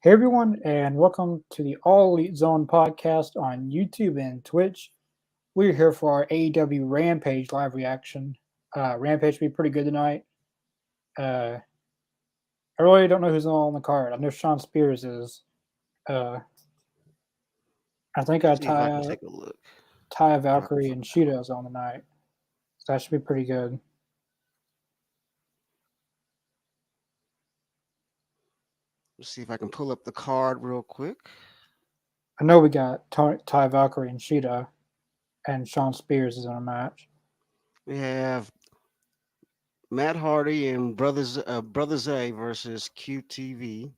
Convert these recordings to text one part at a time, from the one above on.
Hey everyone, and welcome to the All Elite Zone podcast on YouTube and Twitch. We're here for our AEW Rampage live reaction. Rampage will be pretty good tonight. Uh, I really don't know who's all on the card. I know Sean Spears is. Uh, I think See if I can take a look. Taya Trying to Valkyrie find and out. Sheeta is on tonight, so that should be pretty good. Let's see if I can pull up the card real quick. I know we got Taya Valkyrie and Sheeta, and Sean Spears is in a match. We have Matt Hardy and Brother Zay versus QTV.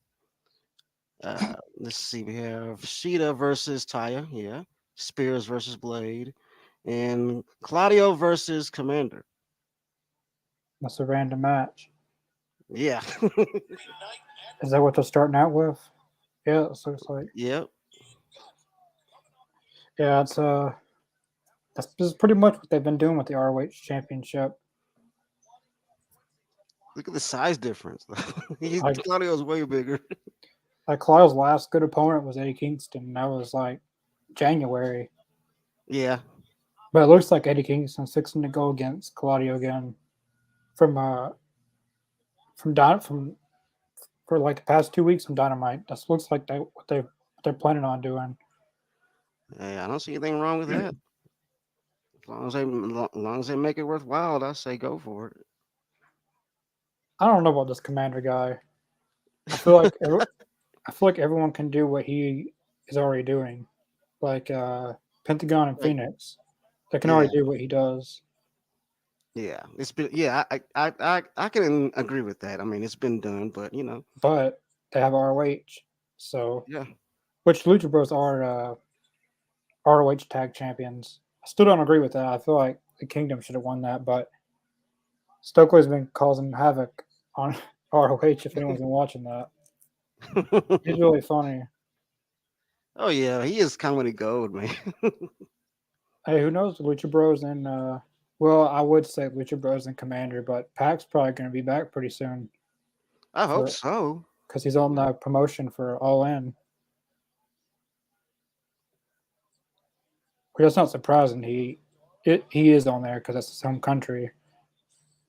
Let's see. We have Sheeta versus Taya. Yeah. Spears versus Blade, and Claudio versus Commander. That's a random match. Yeah. Is that what they're starting out with? Yeah, it looks like. Yep. Yeah, this is pretty much what they've been doing with the ROH Championship. Look at the size difference. Like, Claudio's way bigger. like Kyle's last good opponent was Eddie Kingston. And that was like January, Yeah. but it looks like Eddie Kingston's fixing to go against Claudio again from from for like the past 2 weeks from Dynamite. That looks like they're planning on doing. Hey, I don't see anything wrong with that. As long as they make it worthwhile, I say go for I don't know about this Commander guy. I feel like I feel like everyone can do what he is already doing, like Pentagon and it. Phoenix. They can already Yeah, do what he does. yeah. It's been yeah. I can agree with that. I mean, it's been done, but But they have ROH. So, yeah. which Lucha Bros are ROH tag champions. I still don't agree with that. I feel like the Kingdom should have won that, but Stokely's been causing havoc on ROH if anyone's been watching that. He's really funny. Oh yeah, he is comedy gold, man. Hey, who knows? The Lucha Bros and, well, I would say Lucha Bros and Commander, but Pac's probably going to be back pretty soon I hope for so. because he's on the promotion for All In. Which that's not surprising. He is on there because that's his home country.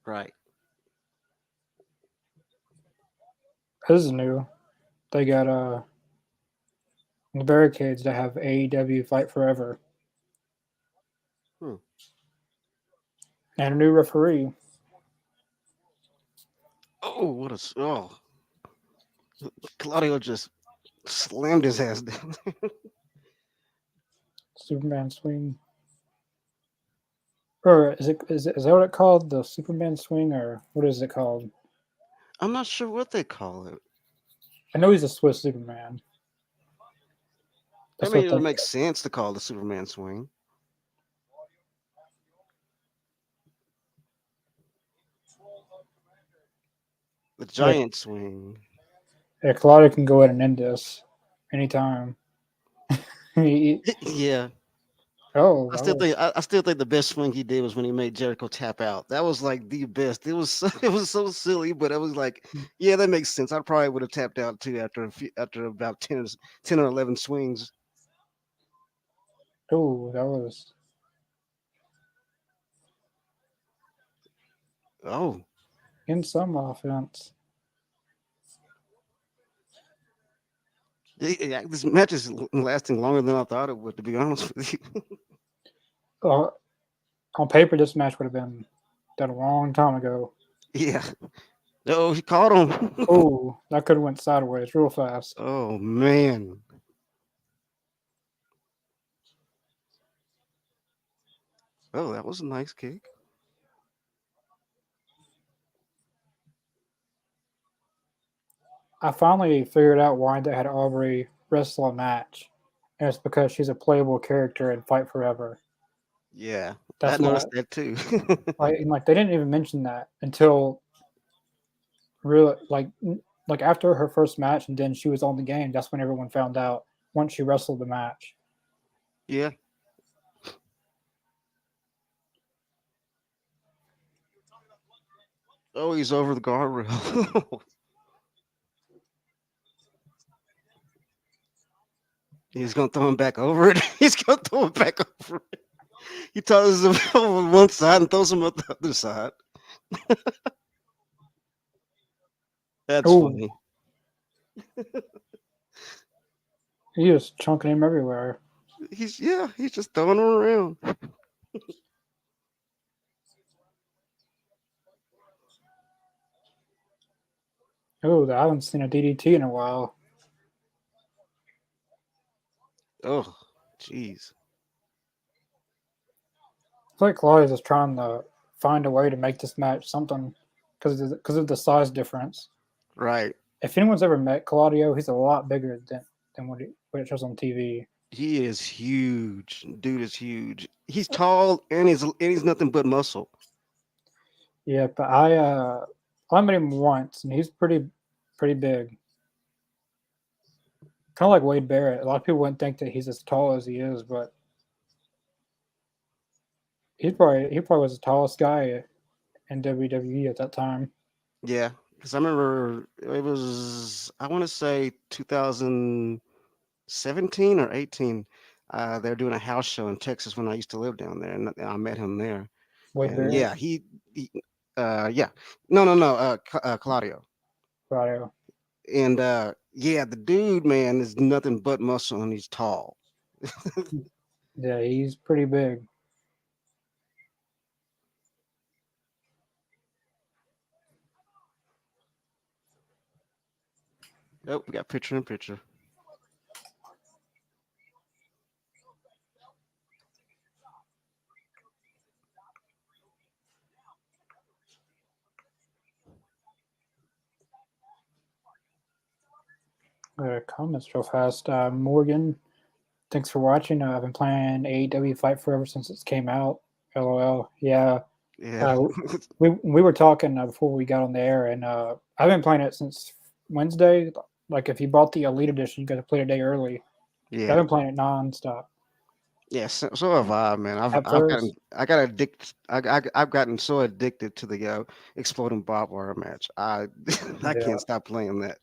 Right. This is new. They got the barricades that have AEW Fight Forever Hmm. and a new referee. Oh, Claudio just slammed his ass down. Superman swing, or is that what it called? The Superman swing, or what is it called? I'm not sure what they call it. I know he's a Swiss Superman. I That's mean, what it they. would make sense to call the Superman swing. The Yeah, giant swing. yeah, Claudio can go ahead and end this anytime. He- Yeah. oh, I that still was think I still think the best swing he did was when he made Jericho tap out. That was like the best. It was it was so silly, but it was like, yeah, that makes sense. I probably would have tapped out too after about 10 or 11 swings. that was Oh, in some offense. yeah, this match is lasting longer than I thought it would. To be honest with you. Uh, on paper, this match would have been done a long time ago. Yeah. Oh, he caught him. Oh, that could have went sideways real fast. Oh man. Oh, that was a nice kick. I finally figured out why they had Aubrey wrestle a match, and it's because she's a playable character in Fight Forever. Yeah, I That's why. noticed that too. Like they didn't even mention that until really like after her first match, and then she was on the game. That's when everyone found out once she wrestled the match. Yeah. Oh, he's over the guardrail. He's gonna throw him back over it. He's gonna throw him back over it. He tosses him over one side and throws him up the other side. That's Oh, funny. he is chunking him everywhere. He's just throwing him around. Oh, I haven't seen a DDT in a while. Oh, jeez. I feel like Claudius is trying to find a way to make this match something because of the size difference. Right. If anyone's ever met Claudio, he's a lot bigger than what it shows on TV. He is huge. Dude is huge. He's tall and he's nothing but muscle. Yeah, but I met him once, and he's pretty big. Kind of like Wade Barrett. A lot of people wouldn't think that he's as tall as he is, but he probably was the tallest guy in WWE at that time. Yeah, because I remember it was I want to say 2017 or 18. They're doing a house show in Texas when I used to live down there, and I met him there. Wade And Barrett, yeah, he yeah, no, Claudio. Claudio. And yeah, the dude, man, is nothing but muscle, and he's tall. Yeah, he's pretty big. Oh, we got picture in picture. Comments real fast. Morgan, thanks for watching. I've been playing AEW Fight Forever since it came out. LOL. Yeah. Yeah. Uh, we were talking before we got on the air, and I've been playing it since Wednesday. Like if you bought the Elite Edition, you got to play it a day early. But I've Yeah. been playing it nonstop. Yeah, so have I, man. At I've gotten first, I got addicted. I've gotten so addicted to the exploding barbed wire match. I I yeah, can't stop playing that.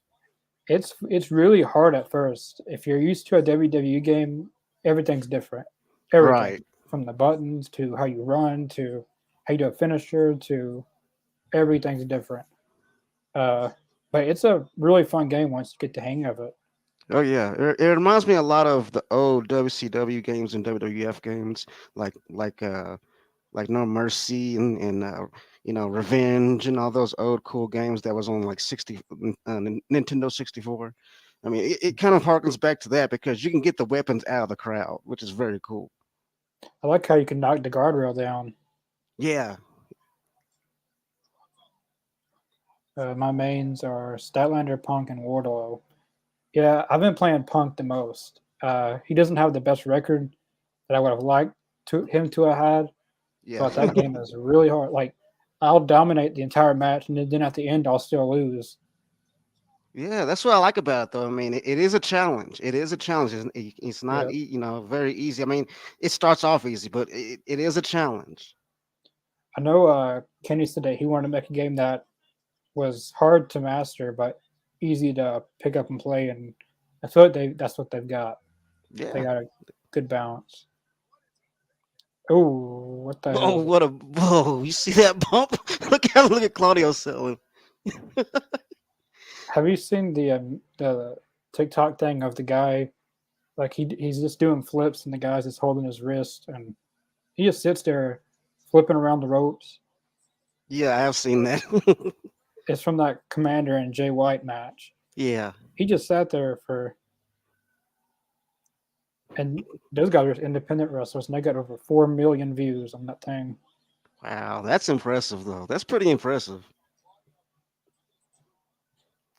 it's really hard at first. If you're used to a WWE game, everything's different. Everything Right. from the buttons to how you run to how you do a finisher to everything's different. Uh, but it's a really fun game once you get the hang of it. Oh yeah. It reminds me a lot of the old WCW games and WWF games, like No Mercy and Revenge and all those old cool games that was on like 60 Nintendo 64. I mean, it kind of harkens back to that because you can get the weapons out of the crowd, which is very cool. I like how you can knock the guardrail down. Yeah. My mains are Statlander, Punk, and Wardlow. Yeah, I've been playing Punk the most. He doesn't have the best record that I would have liked him to have had, Yeah. but that game is really hard. Like, I'll dominate the entire match, and then at the end, I'll still lose. Yeah, that's what I like about it, though. I mean, it is a challenge. It is a challenge. It's not, Yeah, very easy. I mean, it starts off easy, but it is a challenge. I know. Kenny said that he wanted to make a game that was hard to master, but easy to pick up and play, and that's what they've got. They Yeah. got a good balance. Oh, what the Oh, hell? what a whoa! You see that bump? Look at Claudio selling. Have you seen the TikTok thing of the guy? Like he's just doing flips, and the guy's just holding his wrist, and he just sits there flipping around the ropes. Yeah, I have seen that. It's from that Commander and Jay White match. Yeah. He just sat there for, and those guys are independent wrestlers, and they got over 4 million views on that thing. Wow, that's impressive, though. That's pretty impressive.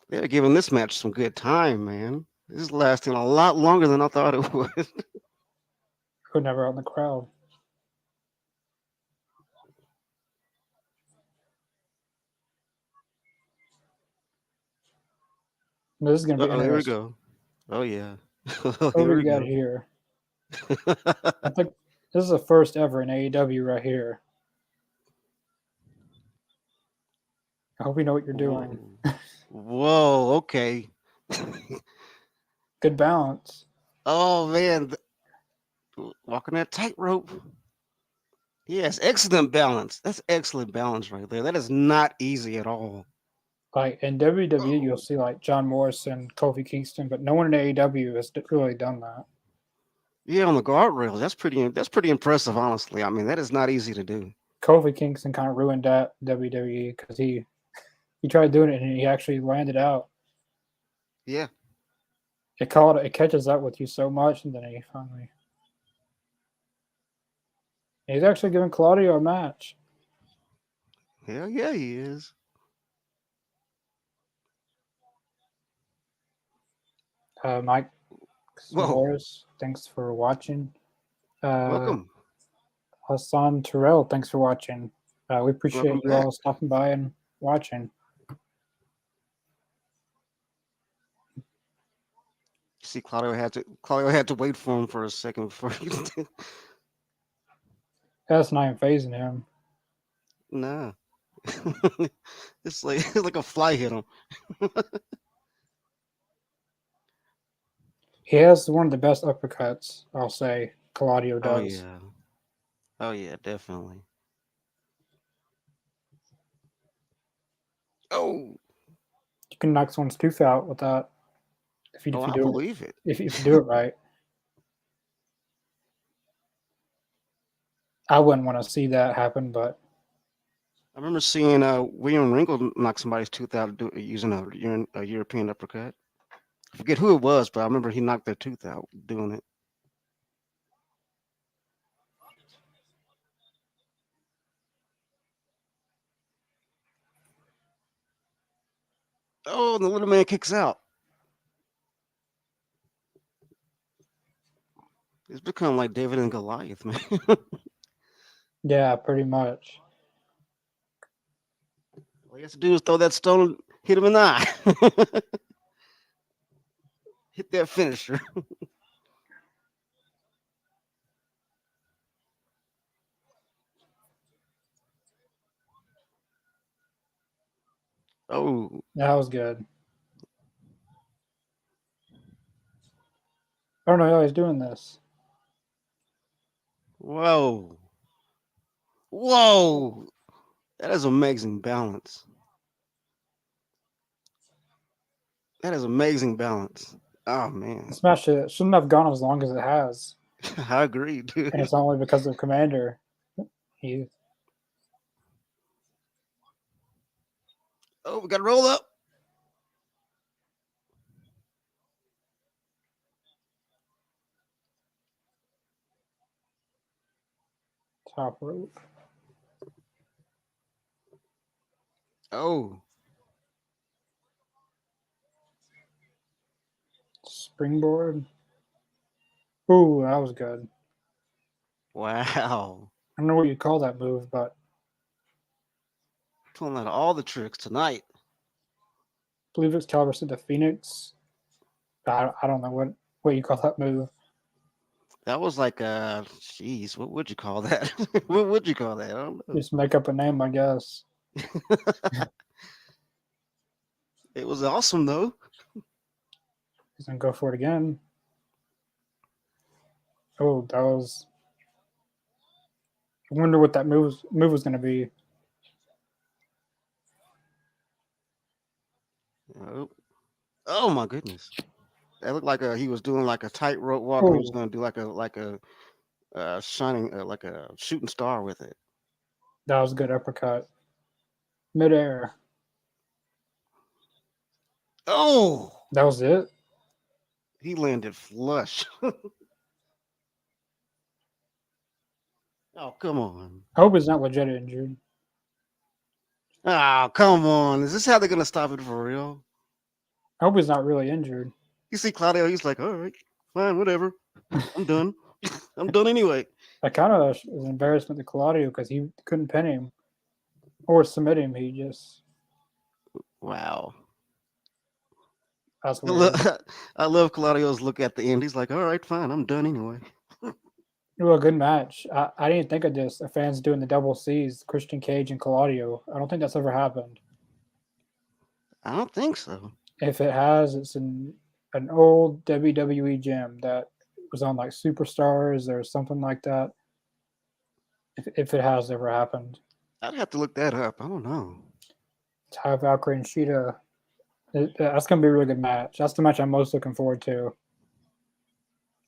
They're giving this match some good time, man. This is lasting a lot longer than I thought it would. Who never out in the crowd. This is gonna be Uh-oh, here we interesting. go. Oh yeah. What Here we we got go. here? I think this is the first ever in AEW right here. I hope you know what you're doing. Whoa. Whoa. Okay. Good balance. Oh man, walking that tightrope. Yes, excellent balance. That's excellent balance right there. That is not easy at all. Like in WWE, you'll see like John Morrison, Kofi Kingston, but no one in AEW has really done that. Yeah, on the guardrails. That's pretty impressive, honestly. I mean, that is not easy to do. Kofi Kingston kind of ruined that WWE because he tried doing it and he actually landed out. Yeah. It catches up with you so much, and then he finally he's actually giving Claudio a match. Hell yeah, he is. Mike Whoa. Morris, thanks for watching. Uh, Welcome. Hassan Terrell, thanks for watching. We Welcome appreciate you back. all stopping by and watching. See, Claudio had to wait for him for a second before he did. That's not even phasing him. Nah. It's like a fly hit him. He has one of the best uppercuts, I'll say. Claudio Oh does. yeah. Oh yeah, definitely. Oh. You can knock someone's tooth out with that Oh, if you I do it believe it. if you do it right. I wouldn't want to see that happen, but I remember seeing William Regal knock somebody's tooth out using a European uppercut. I forget who it was, but I remember he knocked their tooth out doing it. Oh, the little man kicks out. It's become like David and Goliath, man. yeah, pretty much. All he has to do is throw that stone and hit him in the eye. Hit that finisher. Oh, That was good. I don't know how he's doing this. whoa. Whoa. That is amazing balance. That is amazing balance. Oh, man. This match shouldn't have gone as long as it has, I agree, and dude. it's only because of Commander. He Oh, we got to roll up. top rope Oh, springboard. Ooh, that was good. wow. I don't know what you call that move, but Pulling out all the tricks tonight. I believe it's Calvert said the Phoenix. I don't know what you call that move. That was like, jeez, what would you call that? What would you call that? I don't know. Just make up a name, I guess. It was awesome, though. He's gonna go for it again. Oh, that was. I wonder what that move was gonna be. Oh, oh my goodness. That looked like he was doing like a tightrope walk, and he was Oh, going to do like a shining like a shooting star with it. that was a good uppercut. Midair. Oh, That was it. he landed flush. Oh, come on. I hope he's not legit injured. Oh, come on. Is this how they're going to stop it for real? I hope he's not really injured. You see Claudio, he's like, all right, fine, whatever. I'm done. I'm done anyway. That kind of is an embarrassment to Claudio because he couldn't pin him or submit him. He just Wow. that's I love, weird. I love Claudio's look at the end. He's like, all right, fine, I'm done anyway. Well, a good match. I didn't think of this. The fans doing the double C's, Christian Cage and Claudio. I don't think that's ever happened. I don't think so. If it has, it's in an old WWE gym that was on like Superstars or something like that. If it has ever happened, I'd have to look that up. I don't know. Ty Valkyrie and Sheeta. That's gonna be a really good match. That's the match I'm most looking forward to.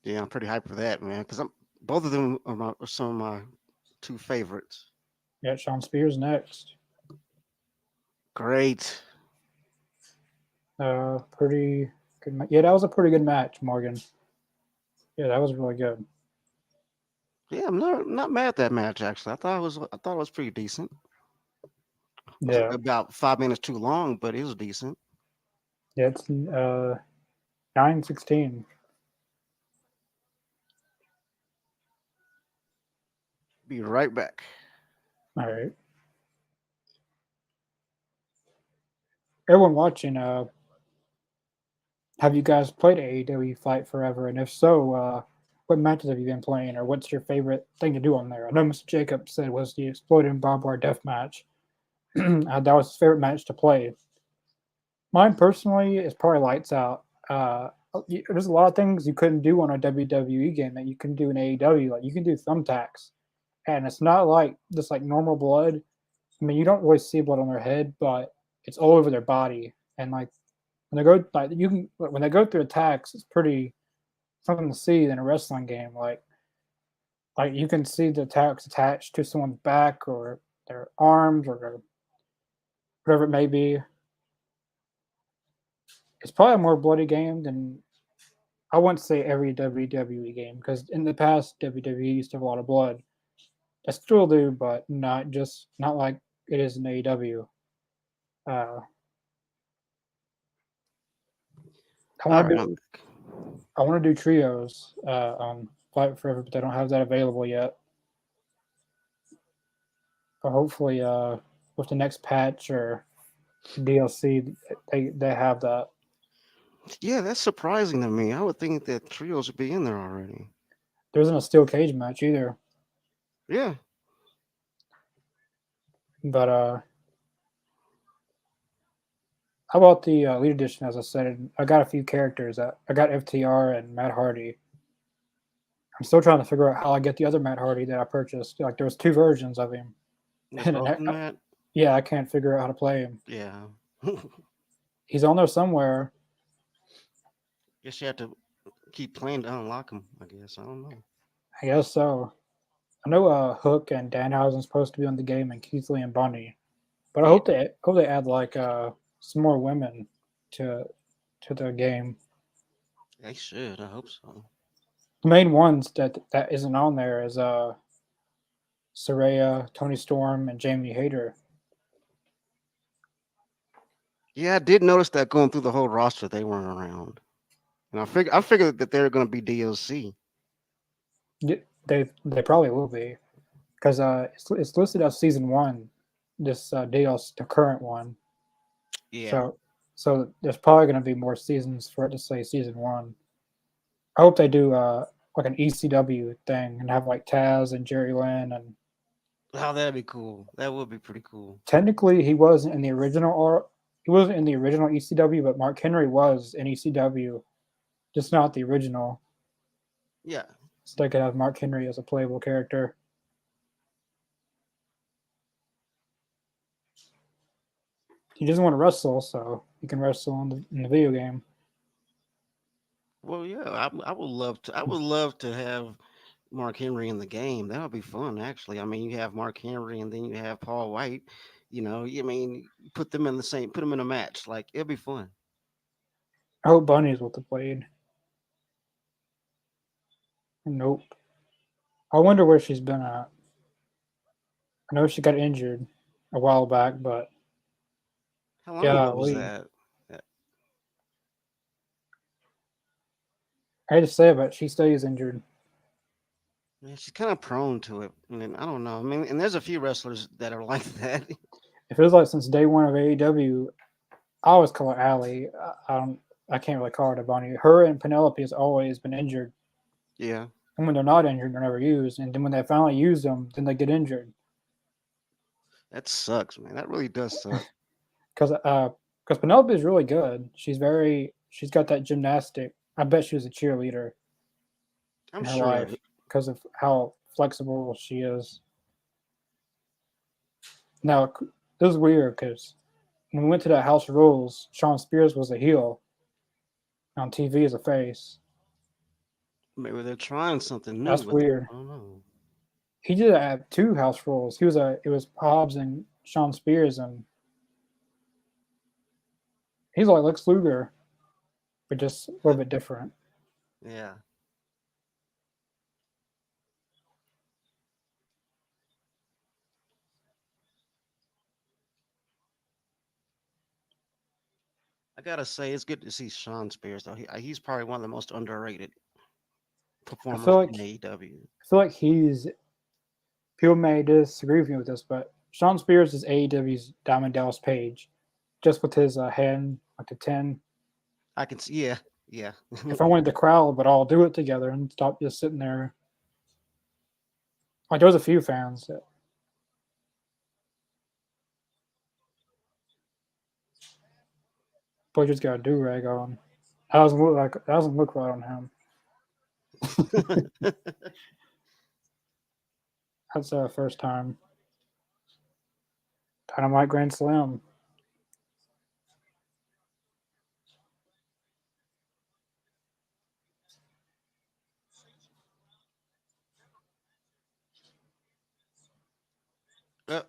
Yeah, I'm pretty hyped for that, man. Because I'm both of them are some of my two favorites. Yeah, Sean Spears next. Great. Pretty good. Yeah, that was a pretty good match, Morgan. Yeah, that was really good. Yeah, I'm not mad at that match actually. I thought it was pretty decent. Was Yeah, about 5 minutes too long, but it was decent. yeah. It's 9:16. Be right back. All right. Everyone watching, have you guys played AEW Fight Forever? And if so, what matches have you been playing, or what's your favorite thing to do on there? I know Mr. Jacob said was the Exploding Barbed Wire Death match. That was his favorite match to play. Mine personally is probably Lights Out. There's a lot of things you couldn't do on a WWE game that you can do in AEW. Like you can do thumbtacks, and it's not like just like normal blood. I mean, you don't really see blood on their head, but it's all over their body. And like when they go like you can when they go through attacks, it's pretty something to see in a wrestling game. Like you can see the attacks attached to someone's back or their arms or their, whatever it may be. It's probably a more bloody game than I wouldn't say every WWE game because in the past WWE used to have a lot of blood. I still do, but not like it is in AEW. Uh, I All want to right, I'm do back. I want to do trios on Fight Forever, but they don't have that available yet. But hopefully, with the next patch or DLC, they have that. Yeah, that's surprising to me. I would think that trios would be in there already. There isn't a steel cage match either, Yeah. but how about the Elite Edition? As I said, I got a few characters. I got FTR and Matt Hardy. I'm still trying to figure out how I get the other Matt Hardy that I purchased. Like there was two versions of him, They're and both in that. yeah, I can't figure out how to play him. Yeah. He's on there somewhere. Guess you have to keep playing to unlock them. I guess I don't know. I guess so. I know Hook and Danhausen's supposed to be on the game, and Keith Lee and Bunny. But I Yeah, hope they add like some more women to the game. they should. I hope so. The main ones that isn't on there is Saraya, Tony Storm, and Jamie Hayter. Yeah, I did notice that going through the whole roster, they weren't around, and I figured that they're going to be DLC. They probably will be because it's listed as season one. This DLC, the current one. Yeah. So there's probably going to be more seasons for it to say season one. I hope they do like an ECW thing and have like Taz and Jerry Lynn and Oh, that'd be cool. That would be pretty cool. technically he wasn't in the original or he wasn't in the original ECW, but Mark Henry was in ECW, just not the original. Yeah. So they could have Mark Henry as a playable character. He doesn't want to wrestle, so he can wrestle in the video game. Well, yeah. I would love to. I would love to have Mark Henry in the game. That would be fun, actually. I mean, you have Mark Henry, and then you have Paul White. I mean, put them in the same. Put them in a match. Like it'll be fun. I hope Bunny's what they played. Nope. I wonder where she's been at. I know she got injured a while back, but How long ago was golly. that? Uh, I hate to say it, but she stays injured. Yeah, she's kind of prone to it. I mean, I don't know. I mean, and there's a few wrestlers that are like that. It feels like since day one of AEW, I always call her Allie. I can't really call her Bunny. Her and Penelope has always been injured. Yeah, And when they're not injured, they're never used. And then when they finally use them, then they get injured. that sucks, man. That really does suck. Because Penelope is really good. She's got that gymnastic. I bet she was a cheerleader. I'm in her sure. Yeah. life because of how flexible she is. Now, it was weird because when we went to that House of Rules, Sean Spears was a heel on TV as a face. Maybe they're trying something new That's with it. weird. I don't know. He did have two House Rules. It was Hobbs and Sean Spears, and he's like Lex Luger, but just a little bit different. Yeah. I gotta say, it's good to see Sean Spears though. He's probably one of the most underrated I feel performers like in AEW. I feel like he's people may disagree with me with this, but Sean Spears is AEW's Diamond Dallas Page, just with his hand like the 10. I can see. Yeah, yeah. If I wanted the crowd, but all do it together and stop just sitting there. Like there was a few fans that boy just got a do rag on. That doesn't look right on him. That's the first time. Dynamite Grand Slam. Uh,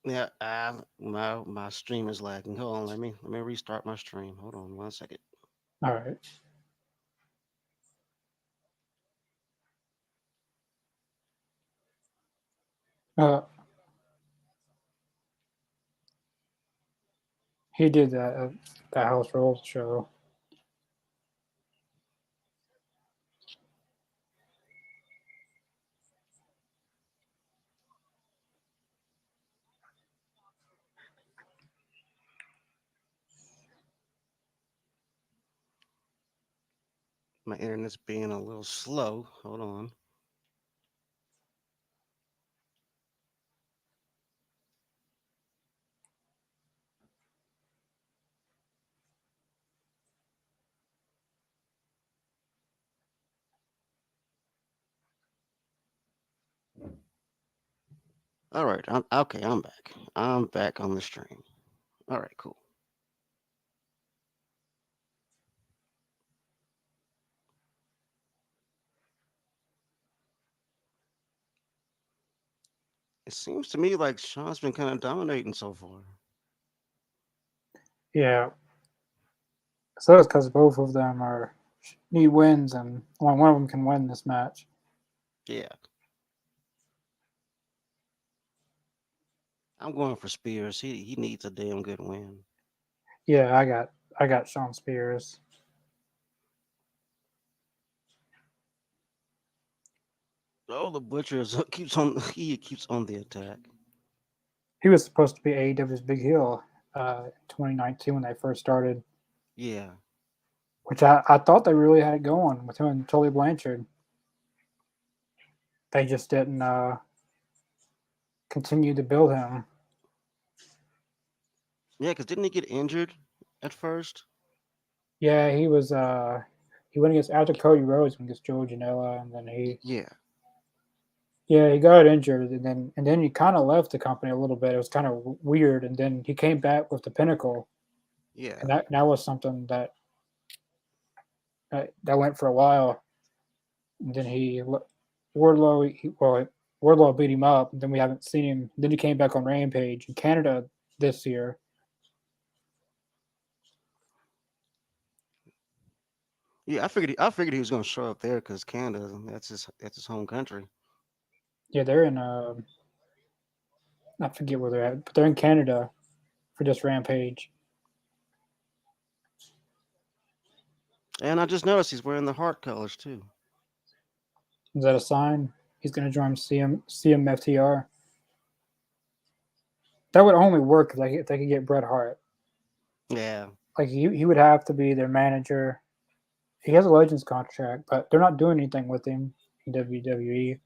yeah. My stream is lagging. Hold on. Let me restart my stream. Hold on 1 second. All right. Uh, he did that at the House Rules show. My internet's being a little slow. Hold on. All right. I'm okay. I'm back. I'm back on the stream. All right. Cool. It seems to me like Sean's been kind of dominating so far. Yeah. So it's because both of them are need wins, and only one of them can win this match. Yeah. I'm going for Spears. He needs a damn good win. Yeah, I got Sean Spears. Oh, the butcher keeps on. He keeps on the attack. He was supposed to be AEW's big heel 2019 when they first started, Yeah. which I thought they really had it going with him and Tully Blanchard. They just didn't continue to build him. Yeah, because didn't he get injured at first? Yeah, he went against after Cody Rhodes went against Joe Janela, and then Yeah. he got injured, and then he kind of left the company a little bit. It was kind of weird, and then he came back with the Pinnacle, Yeah. and that was something that went for a while. And then Wardlow beat him up, and then we haven't seen him. Then he came back on Rampage in Canada this year. Yeah, I figured he was gonna show up there because Canada, that's his home country. Yeah, they're in I forget where they're at, but they're in Canada for this Rampage. And I just noticed he's wearing the heart colors too. Is that a sign? He's going to join CMFTR. That would only work if they could get Bret Hart. Yeah. Like he would have to be their manager. He has a Legends contract, but they're not doing anything with him in WWE.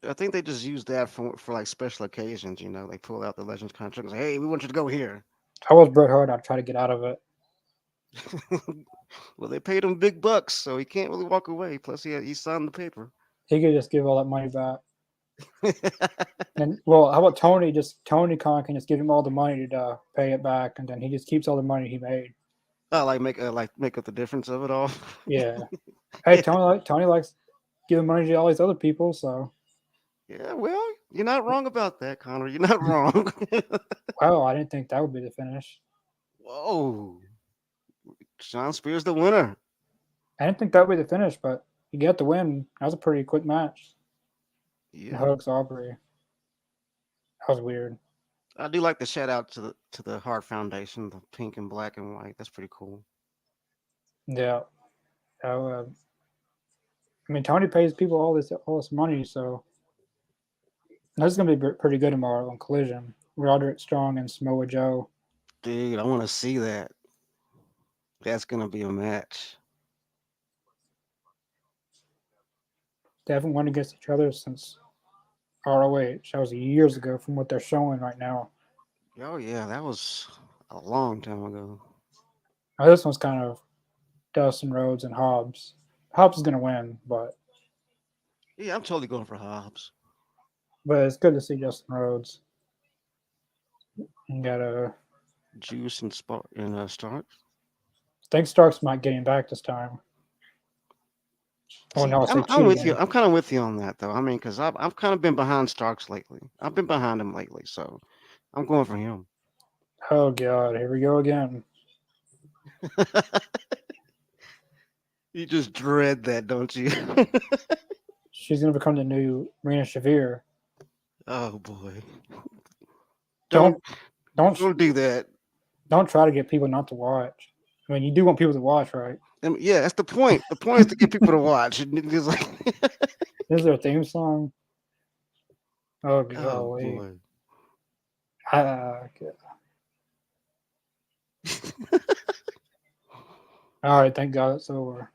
I think they just use that for like special occasions. They pull out the Legends contract and say, "Hey, we want you to go here." If I was Bret Hart, I'd try to get out of it. Well, they paid him big bucks, so he can't really walk away. Plus, he signed the paper. He could just give all that money back. And well, how about Tony? Just Tony Khan can just give him all the money to pay it back, and then he just keeps all the money he made. Oh, like make up the difference of it all. Yeah. Hey, Tony likes giving money to all these other people, so Yeah, well, you're not wrong about that, Connor. You're not wrong. wow, I didn't think that would be the finish. Whoa, Sean Spears the winner. I didn't think that would be the finish, but he got the win. That was a pretty quick match. And Yeah, Hugs Aubrey. That was weird. I do like the shout out to the Heart Foundation, the pink and black and white. That's pretty cool. Yeah. I mean, Tony pays people all this money, so this is gonna be pretty good tomorrow on Collision. Roderick Strong and Samoa Joe. Dude, I want to see that. That's gonna be a match. They haven't won against each other since ROH. That was years ago from what they're showing right now. Oh yeah, that was a long time ago. Now, this one's kind of Dustin Rhodes and Hobbs. Hobbs is gonna win, Yeah, I'm totally going for Hobbs. but it's good to see Justin Rhodes. You got a Juice and Stark. I think Starks might get him back this time. Oh See, no, I say I'm cheat with you. again. I'm kind of with you on that, though. I mean, because I've kind of been behind Starks lately. I've been behind him lately, so I'm going for him. Oh god, here we go again. You just dread that, don't you? She's gonna become the new Rena Shavir. Oh boy! Don't Don't don't don't do that. don't try to get people not to watch. I mean, you do want people to watch, right? I mean, yeah, that's the point. The point is to get people to watch. It's like, This is their theme song. Oh oh golly. boy! Okay. All right, thank God it's over.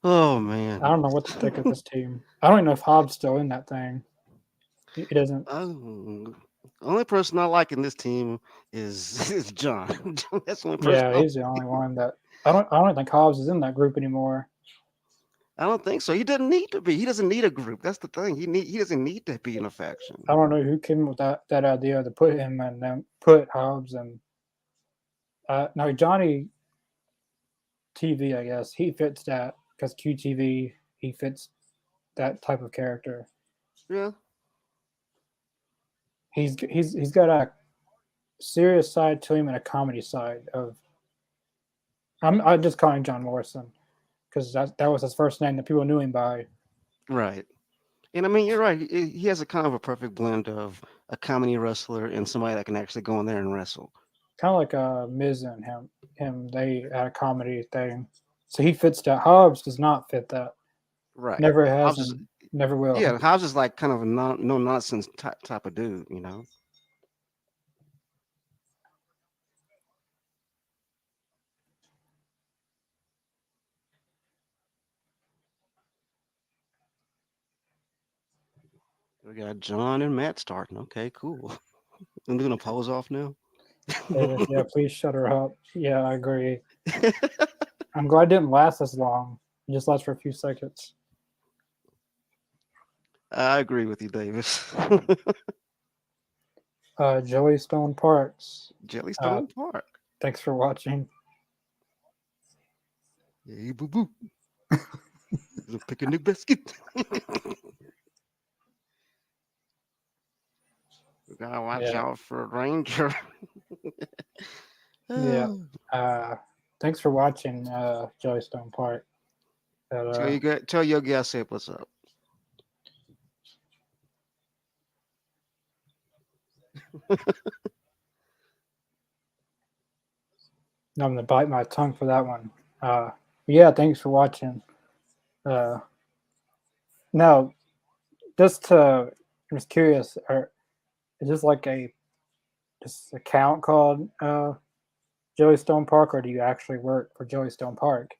Oh I man! don't know what to think of this team. I don't even know if Hobbs still in that thing. He doesn't. Oh, only person I like in this team is is John. That's the only person. Yeah, he's the only one that I don't think Hobbs is in that group anymore. I don't think so. He doesn't need to be. He doesn't need a group. That's the thing. He doesn't need to be in a faction. I don't know who came up with that idea to put him and then put Hobbs and now Johnny TV. I guess he fits that because QTV he fits that type of character. Yeah. He's got a serious side to him and a comedy side of. I just call him John Morrison because that was his first name that people knew him by. Right. And I mean, you're right. He has a kind of a perfect blend of a comedy wrestler and somebody that can actually go in there and wrestle. Kind of like Miz and him. They had a comedy thing, so he fits that. Hobbs does not fit that. Right. Never has Hobbs is and never will. yeah. Hobbs is like kind of a no nonsense type of dude. You know. We got John and Matt starting. Okay, cool. I'm gonna pose off now. Davis, yeah, please shut her up. Yeah, I agree. I'm glad it didn't last as long. It just lasted for a few seconds. I agree with you, Davis. Joey Stone Parks. Uh, Jellystone Park. thanks for watching. Hey, boo boo. The picnic basket. We gotta watch Yeah, out for Ranger. yeah. Oh, Thanks for watching, Joey Stone Park. But, tell Yogi I said what's up. I'm gonna bite my tongue for that one. Yeah, thanks for watching. Uh, now, I was curious. Is this like a this account called Joey Stone Park, or do you actually work for Joey Stone Park?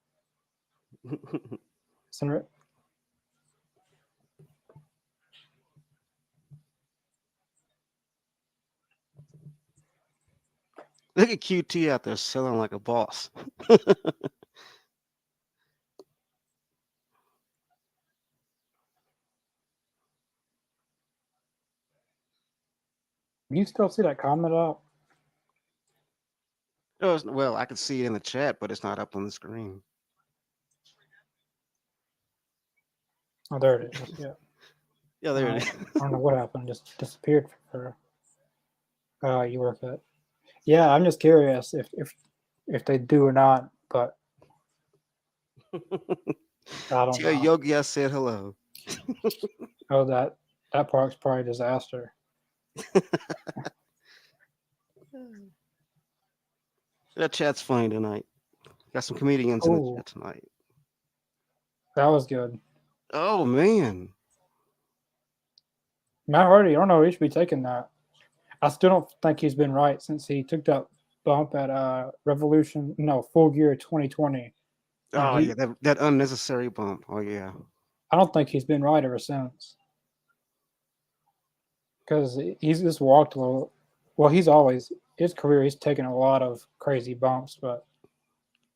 Sen- Look at QT out there selling like a boss. You still see that comment up? Oh, well, I can see it in the chat, but it's not up on the screen. Oh, there it is. Yeah. Yeah, there it is. I don't know what happened. Just disappeared for. You work it. Yeah, I'm just curious if they do or not, but I don't Tell know. Yogi I said hello. Oh, that part's probably a disaster. That chat's funny tonight. Got some comedians in the Oh, chat tonight. that was good. Oh man. Matt Hardy, I don't know. He should be taking that. I still don't think he's been right since he took that bump at Revolution. No, Full Gear 2020, and Oh yeah, that unnecessary bump. Oh yeah. I don't think he's been right ever since because he's just walked a little. Well, he's always his career. He's taken a lot of crazy bumps, but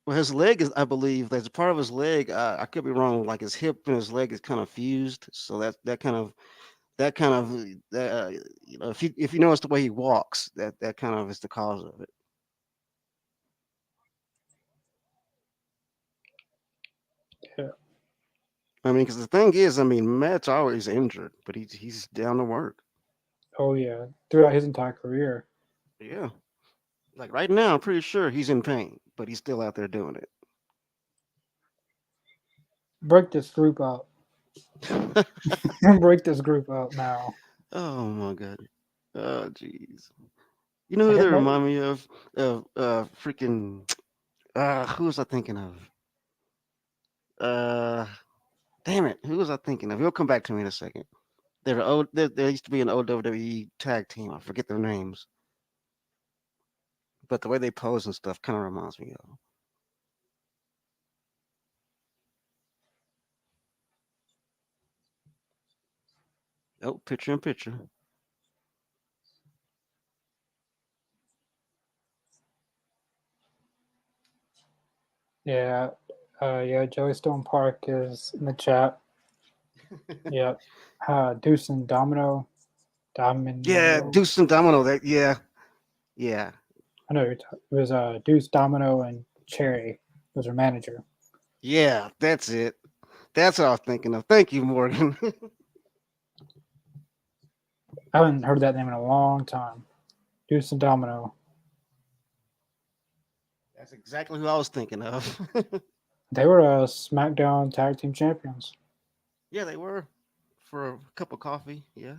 Well, his leg is, I believe, there's a part of his leg. I could be wrong. Like his hip and his leg is kind of fused, so that kind of if you notice the way he walks, that kind of is the cause of it. yeah. I mean, because the thing is, I mean, Matt's always injured, but he's down to work. Oh yeah, throughout his entire career. Yeah, like right now, I'm pretty sure he's in pain, but he's still out there doing Break this group up. it. Break this group up now. Oh my god. Oh jeez. You know I who they guess maybe, remind me of? Freaking. Who was I thinking of? Uh, damn it. Who was I thinking of? He'll come back to me in a second. There used to be an old WWE tag team. I forget their names, but the way they pose and stuff kind of reminds me of. Oh, picture in picture. yeah, yeah. Joey Stone Park is in the chat. Yeah, Deuce and Yeah, Domino. Deuce and Domino. That yeah. I know it was Deuce, Domino, and Cherry was her manager. Yeah, that's it. That's what I was thinking of. Thank you, Morgan. I haven't heard that name in a long time. Deuce and Domino. That's exactly who I was thinking of. They were SmackDown Tag Team Champions. Yeah, they were for a cup of coffee. Yeah.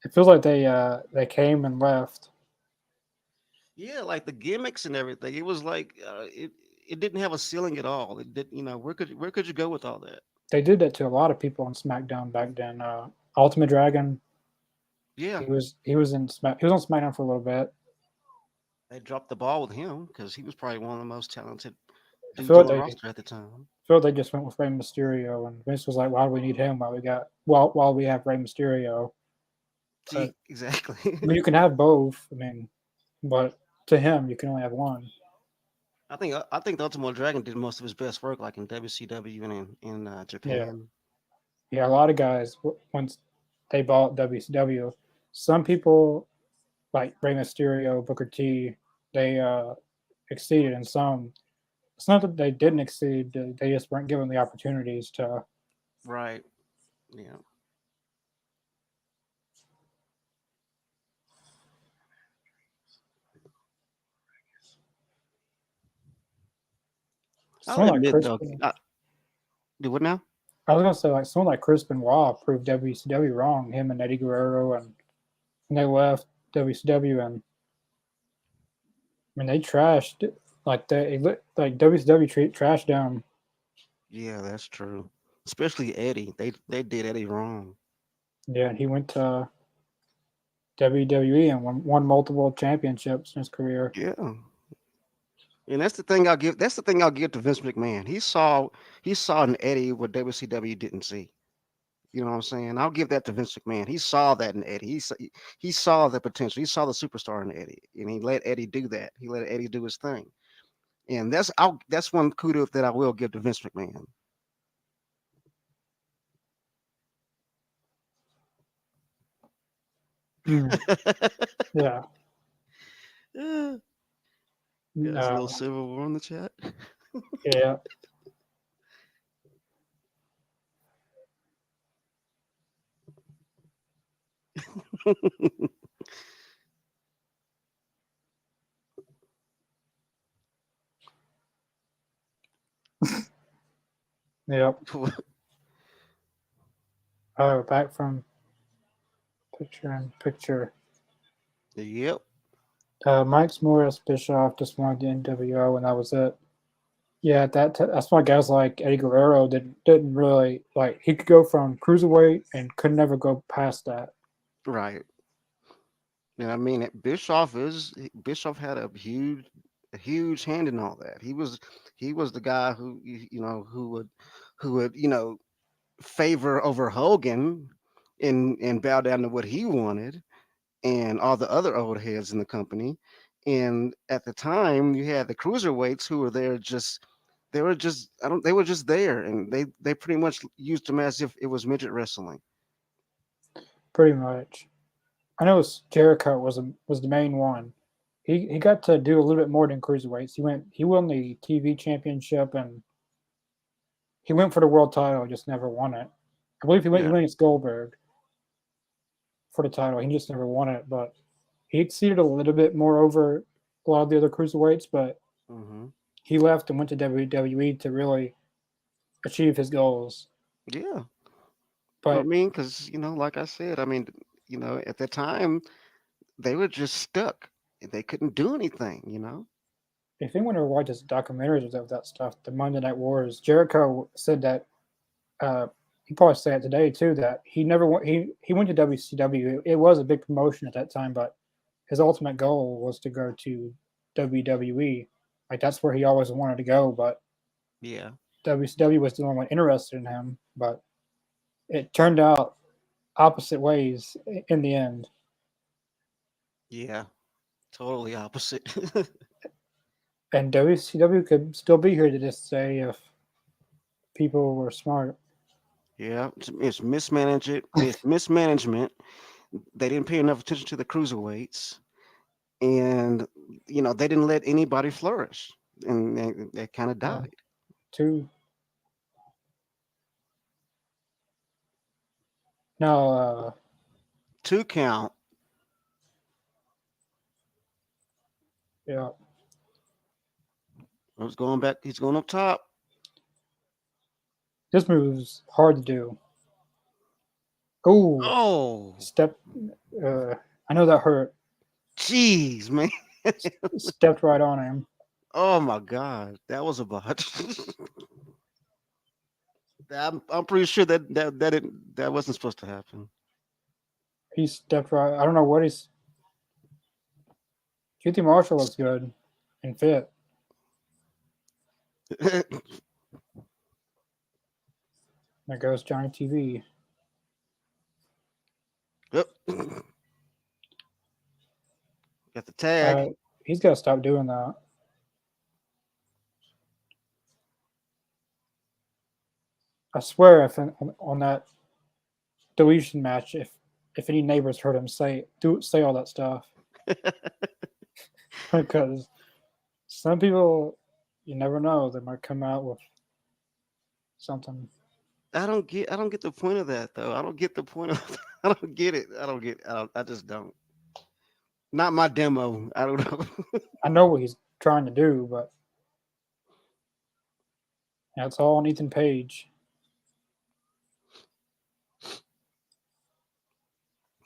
It feels like they came and left. Yeah, like the gimmicks and everything. It was like it didn't have a ceiling at all. It did, where could you go with all that? They did that to a lot of people on SmackDown back then. Ultimate Dragon. Yeah, He was on SmackDown for a little bit. they dropped the ball with him because he was probably one of the most talented I dudes feel on like the they roster at the time. feel like they just went with Rey Mysterio, and Vince was like, "Why do we need him while we have Rey Mysterio?" See, But exactly. I mean, you can have both. I mean, but to him, you can only have one. I think the Ultimate Dragon did most of his best work like in WCW and in Yeah, Japan. yeah. A lot of guys once they bought WCW, some people like Rey Mysterio, Booker T, they exceeded, and some. It's not that they didn't exceed; they just weren't given the opportunities to. Right. Yeah. I'll Someone like admit though. Crispin, Do what now? I was gonna say like someone like Chris Benoit proved WCW wrong. Him and Eddie Guerrero, and when they left WCW, and I mean they trashed like WCW trashed them. Yeah, that's true. Especially Eddie. They did Eddie wrong. Yeah, and he went to WWE and won multiple championships in his career. Yeah. And that's the thing I'll give to Vince McMahon. He saw in Eddie what WCW didn't see. You know what I'm saying? I'll give that to Vince McMahon. He saw that in Eddie. He saw the potential. He saw the superstar in Eddie, and he let Eddie do that. He let Eddie do his thing, and that's one kudos that I will give to Vince McMahon. Mm, yeah. Yeah. There's a little No. Civil War in the chat. Yeah. Yep. Back from picture in picture. Yep. Mike's Morris Bischoff just wanted the NWO, and that was it. Yeah, that's why guys like Eddie Guerrero didn't really like. He could go from cruiserweight and could never go past that. Right. And I mean, Bischoff had a huge hand in all that. He was the guy who who would favor over Hogan and bow down to what he wanted, and all the other old heads in the company. And at the time, you had the cruiserweights who were there just they were just I don't they were just there, and they pretty much used them as if it was midget wrestling. Pretty much. I know Jericho was the main one. He got to do a little bit more than cruiserweights. He won the TV championship and he went for the world title, just never won it. I believe he Yeah. went against Goldberg for the title. He just never won it, but he exceeded a little bit more over a lot of the other cruiserweights. But Hmm. he left and went to WWE to really achieve his goals. Yeah. I But mean, because like I said, I mean, at the time they were just stuck. They couldn't do anything. if anyone ever watches documentaries of that stuff, the Monday Night Wars, Jericho said that he probably say it today too that he never went. He went to WCW. It was a big promotion at that time, but his ultimate goal was to go to WWE. Like that's where he always wanted to go, but Yeah. WCW was the only one interested in him. But it turned out opposite ways in the end. Yeah. Totally opposite. And WCW could still be here to this day if people were smart. Yeah. It's mismanagement. It's mismanagement. They didn't pay enough attention to the cruiserweights, and they didn't let anybody flourish, and they kind of Yeah, died. two. No, 2 count. yeah, I was going back. He's going up top. this move's hard to do. Oh, Oh, step. I know that hurt. jeez, man. Stepped right on him. Oh my God, that was a botch. I'm pretty sure that wasn't supposed to happen. He stepped right. I don't know what he's. QT Marshall looks good and fit. There goes Johnny TV. Yep. Got the tag. He's got to stop doing that. I swear, if on that deletion match, if any neighbors heard him say all that stuff, because some people, you never know, they might come out with something. I don't get the point of that though. I don't get the point of I don't get it. I just don't. Not my demo. I don't know. I know what he's trying to do, but that's all on Ethan Page.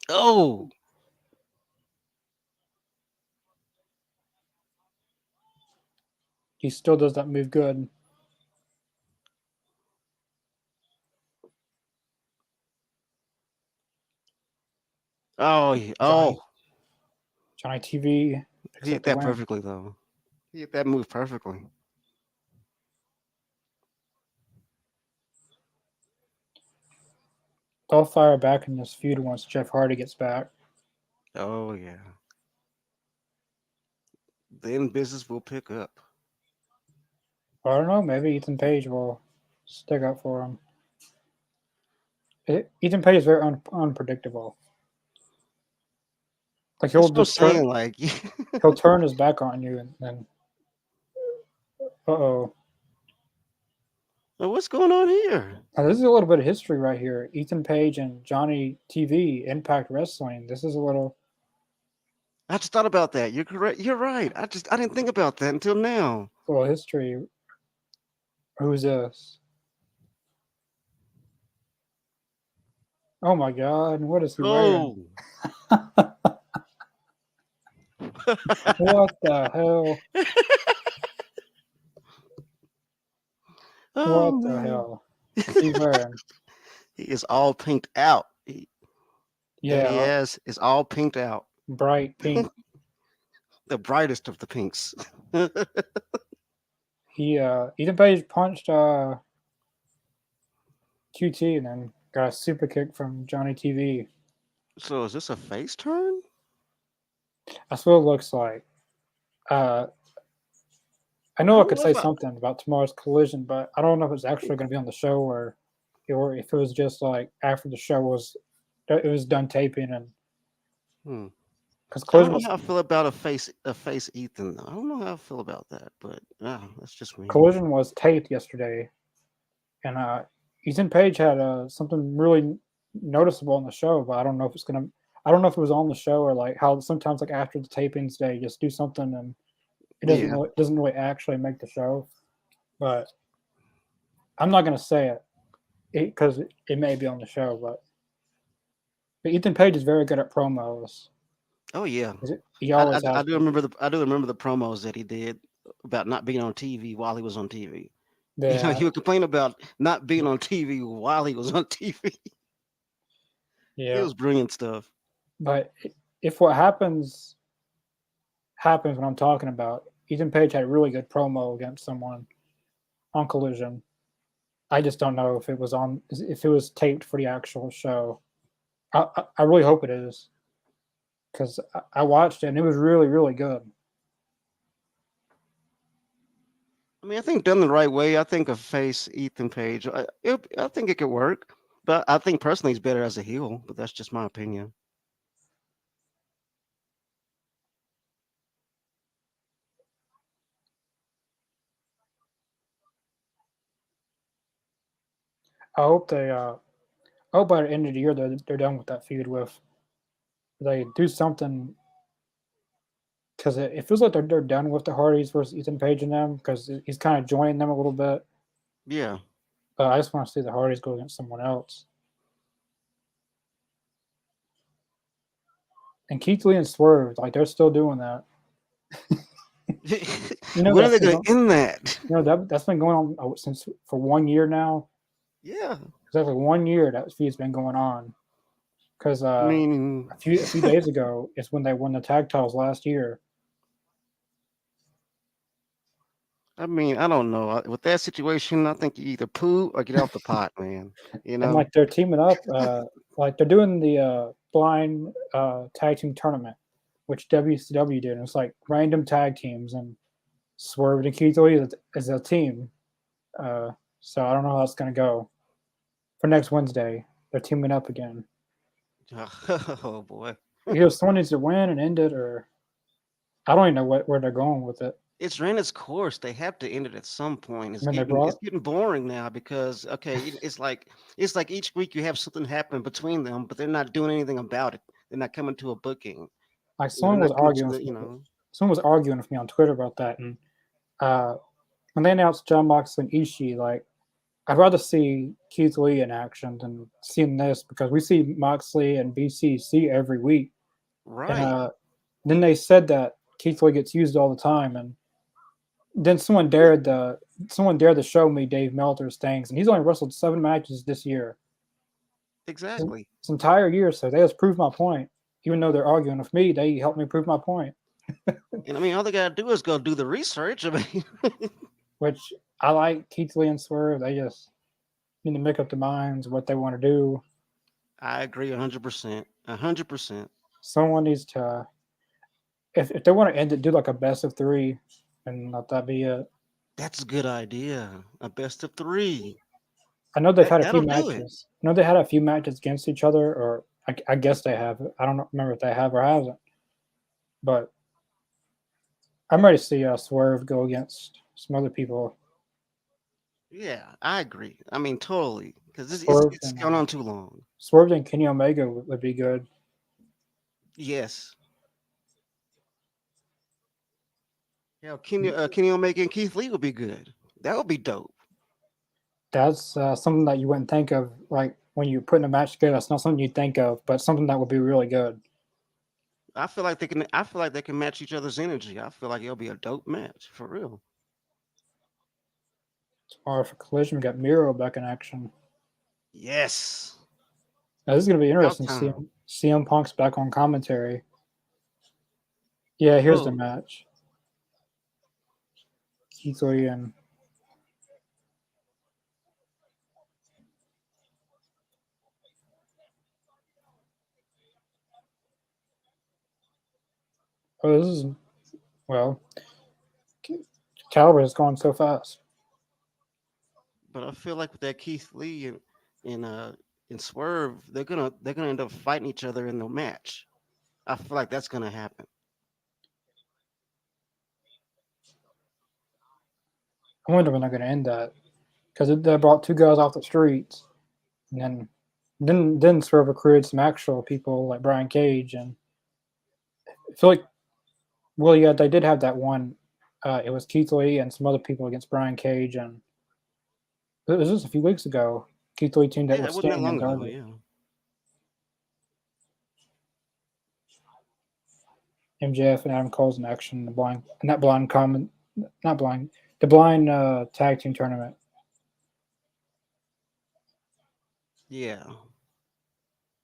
Oh. He still does that move good. Oh, yeah. Johnny Oh. Johnny TV He picks hit up the that win. perfectly though. He hit that move perfectly. They'll fire back in this feud once Jeff Hardy gets back. Oh yeah. Then business will pick up. I don't know. Maybe Ethan Page will stick up for him. Ethan Page is very unpredictable. Like he'll That's what I'm just turn saying. Like, he'll turn his back on you, and then uh-oh. what's going on here? Now, this is a little bit of history right here. Ethan Page and Johnny TV, Impact Wrestling. This is a I just thought about that. You're correct. You're right. I didn't think about that until now. little history. Who's this? Oh my God! What is he wearing? Oh. What the hell? Oh What the man. hell is he wearing? He is all pinked out. That he Yeah, has is all pinked out. bright pink. The brightest of the pinks. He Ethan Page punched QT and then got a super kick from Johnny TV. So is this a face turn? That's what it looks like. Uh, I I know I don't could know say if I. something about tomorrow's collision, but I don't know if it's actually going to be on the show or if it was just like after the show was it was done taping and Hmm. because I don't collision know was how I feel about a face Ethan though. I don't know how I feel about that, but that's just me. collision was taped yesterday, and Ethan Page had something really noticeable on the show, but I don't know if it's gonna. I don't know if it was on the show or like how sometimes like after the tapings they just do something and Yeah. it doesn't really actually make the show. But I'm not gonna say it because it may be on the show. But Ethan Page is very good at promos. Oh yeah. He I, always I, I has do been. remember the promos that he did about not being on TV while he was on TV. Yeah, He would complain about not being on TV while he was on TV. It yeah. was brilliant stuff. But if what happens when I'm talking about, Ethan Page had a really good promo against someone on Collision. I just don't know if it was taped for the actual show. I really hope it is because I watched it and it was really really good. I mean, I think done the right way, I think a face Ethan Page, I think it could work. But I think personally he's better as a heel. But that's just my opinion. I hope they I hope by the end of the year they're done with that feud with they do something because it feels like they're done with the Hardys versus Ethan Page and them because he's kind of joining them a little bit. Yeah. But I just want to see the Hardys go against someone else. And Keith Lee and Swerve, like they're still doing that. You know When are that's they been going to end that? that's been going on since for 1 year now. Yeah. Exactly 1 year that feud's been going on. Because I mean, a few days ago is when they won the tag titles last year, I don't know. With that situation, I think you either poo or get off the pot, man. You and know? like they're teaming up. Like they're doing the blind tag team tournament, which WCW did. And it's like random tag teams and Swerve and Keith Lee is a team. Uh, so I don't know how that's gonna go for next Wednesday. They're teaming up again. Oh boy. Either someone needs to win and end it, or I don't even know where they're going with it. It's ran its course. They have to end it at some point. I mean, they It's brought getting boring now because okay, it's like each week you have something happen between them, but they're not doing anything about it. They're not coming to a booking. like They're someone was not coming to arguing the with me. Someone was arguing with me on Twitter about that, and uh, when they announced John Moxley and Ishii, like I'd rather see Keith Lee in action than seeing this because we see Moxley and BCC every week, and right. then they said that Keith Lee gets used all the time, and then someone dared to show me Dave Meltzer's things, and he's only wrestled 7 matches this year, Exactly. this entire year. So they just proved my point. Even though they're arguing with me, they helped me prove my point. And I mean, all they gotta do is go do the research. I mean, Which I like Keith Lee and Swerve. They just need to make up their minds what they want to do. I agree 100%. 100%. Someone needs to, if they want to end it, do like a best of three, and let that be it. That's a good idea. A best of three. I know they've That had a few that'll do it. matches. I know they had a few matches against each other, or I guess they have. I don't remember if they have or haven't. but I'm ready to see Swerve go against some other people. Yeah, I agree. I mean, totally, because Swerve it's and gone on too long. Swerve and Kenny Omega would be good. Yes. Yeah, Kenny Omega and Keith Lee would be good. That would be dope. That's something that you wouldn't think of, like when you're putting a match together. That's not something you think of, but something that would be really good. I feel like they can. I feel like they can match each other's energy. I feel like it'll be a dope match for real. Or for Collision, we got Miro back in action. Yes. Now, this is going to be About interesting to see time. him. CM Punk's back on commentary. Yeah, here's the Who? match. Keith Lee and oh, this is well. Caliber is going so fast. But I feel like with that Keith Lee and uh and Swerve, they're gonna end up fighting each other in the match. I feel like that's gonna happen. I wonder when they're going to end that because they brought two guys off the streets, and then Swerve recruited some actual people like Brian Cage, and I feel like well, yeah, they did have that one. It was Keith Lee and some other people against Brian Cage, and it was just a few weeks ago. Keith Lee teamed up Yeah, with it wasn't that Sting and long ago. Darby. Yeah. MJF and Adam Cole's in action in the blind, and that blind comment, not blind, the blind tag team tournament. Yeah.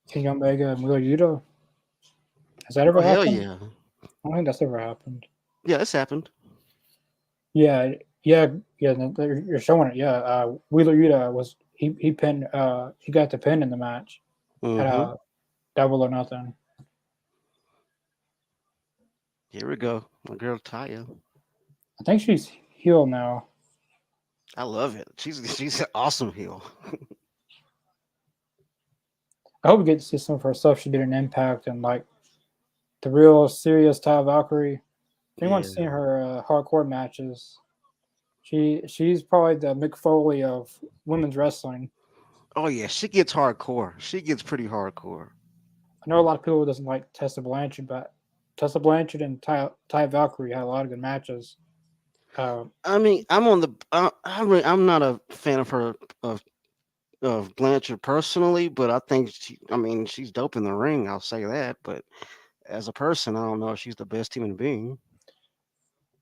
Kenny Omega and Wheeler Yuta. Has that Oh ever hell happened? yeah. I don't think that's ever happened. Yeah, it's happened. Yeah, yeah, yeah. You're showing it. Yeah, Wheeler Yuta was he pinned he got the pin in the match at Mm-hmm. Double or Nothing. Here we go. My girl Taya. I think she's heel now. I love it. She's an awesome heel. I hope we get to see some of her stuff she did in Impact and like the real serious Ty Valkyrie. If anyone's seen Yeah. her hardcore matches, she's probably the Mick Foley of women's wrestling. Oh yeah, she gets hardcore. She gets pretty hardcore. I know a lot of people doesn't like Tessa Blanchard, but Tessa Blanchard and Ty Valkyrie had a lot of good matches. Uh, I mean, I'm on the. I'm not a fan of her of Blanchard personally, but I think she. I mean, she's dope in the ring. I'll say that. But as a person, I don't know if she's the best human being.